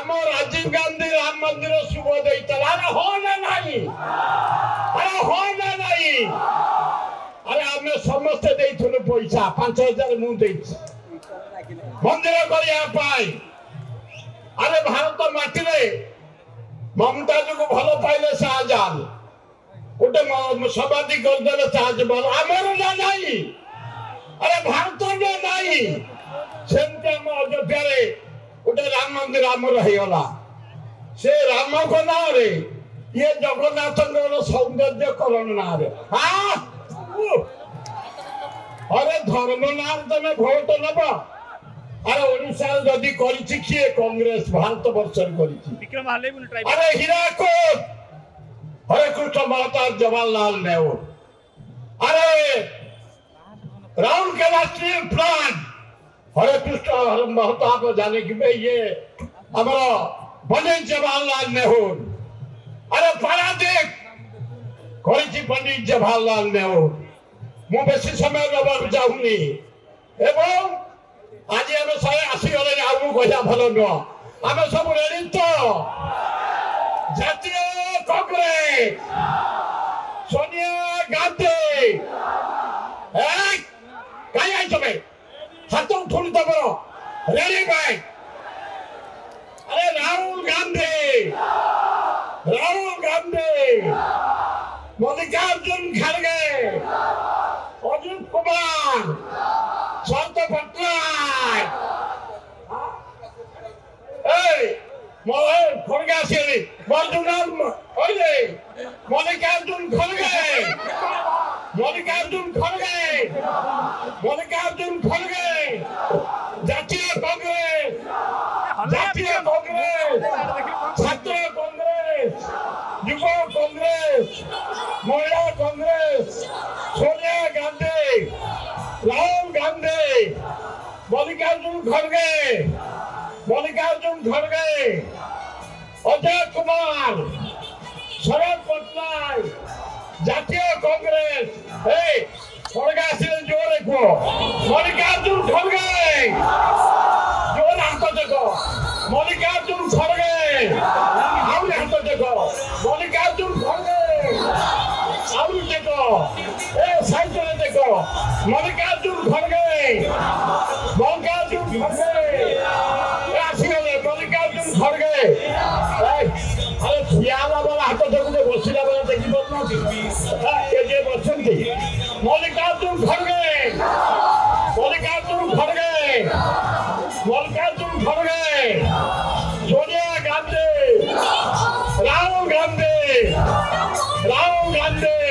आम राजीव गांधी राम मंदिर शुभ देता अरे हो ना नहीं अरे हो ना नहीं अरे आम समस्ते देइथुनु पैसा 5000 मु देइछि मंदिर करने अरे भारत माटी रे ममता जो भल पाइले शाहजहान गोटे समाधि करदे शाहजहान आमर ना नहीं अरे भारत नहीं सेमती आम अयोध्या गोटे राम मंदिर आमर होगा से राम को ना रे ये जगन्नाथ सौंदर्यकरण ना रे हाँ अरे धर्म ना तुम भोट नब अरे ओडिशा जदि करिछि किए कांग्रेस भारत वर्ष करिछि अरे हीराकुद हरे कृष्ण महता जवाहरलाल नेहरू अरे राउरकेला स्टील प्लांट हरे कृष्ण हरे महताब जाने कि भाई ये हमारा पंडित जवाहरलाल नेहरू अरे पारादीप करिछि पंडित जवाहरलाल नेहरू मु बेसी समय रबाक चाहूनी एवं आज आम सारे आसीगले आगू कह भल नुह आम सब रेडी तो जातीय कांग्रेस सोनिया गांधी कहीं आई तुम्हें हाथ उठोनी तुम रेडी भाई अरे राहुल गांधी मल्लिकार्जुन खड़गे अजित कुमार शरद पट्टनायक खड़गे आसिए मल्लिकार्जुन खड़गे जातीय कांग्रेस छात्र कांग्रेस युवा कांग्रेस महिला कांग्रेस सोनिया गांधी राहुल गांधी मल्लिकार्जुन खड़गे अजय कुमार शरद पट्टनायक जातीय कांग्रेस खड़गे आसिले जोरे कह मल्लिकार्जुन खड़गे जोर हाथ देखो मल्लिकार्जुन खड़गे हाथ देखो मल्लिकार्जुन खड़गे देखो साइड देखो मल्लिकार्जुन खड़गे आसीगले मल्लिकार्जुन खड़गे अरे ठियाला वाला हाथ देखो बसला वाला देखी पारे बसती मल्लिकार्जुन खड़गे सोनिया गांधी राहुल गांधी